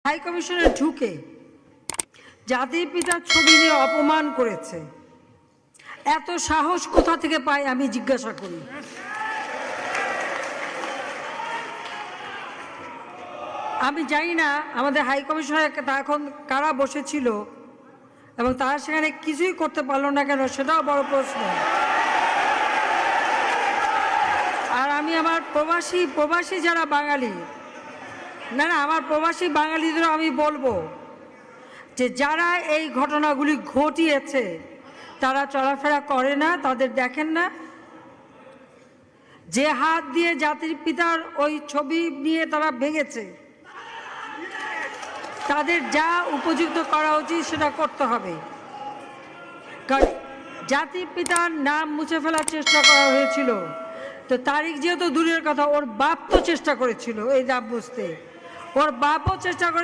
High কমিশনে ঢুকে জাতির পিতার ছবি নিয়ে অপমান করেছে। এত সাহস কোথা থেকে পায় আমি জিজ্ঞাসা করি। আমি জানি না আমাদের হাই কমিশনে এখন কারা বসেছিল এবং তারা সেখানে কিছুই করতে পারলো না কেন, সেটাও বড় প্রশ্ন। আর আমি আমার প্রবাসী যারা বাঙালি, না আমার প্রবাসী বাঙালিদেরও আমি বলবো যে যারা এই ঘটনাগুলি ঘটিয়েছে তারা চলাফেরা করে না, তাদের দেখেন না। যে হাত দিয়ে জাতির পিতার ওই ছবি নিয়ে তারা ভেঙেছে, তাদের যা উপযুক্ত করা উচিত সেটা করতে হবে। কারণ জাতির পিতার নাম মুছে ফেলার চেষ্টা করা হয়েছিল, তো তারিখ যেহেতু দূরের কথা, ওর বাপ তো চেষ্টা করেছিল এই নাম বুঝতে, ওর বাপও চেষ্টা করেছে।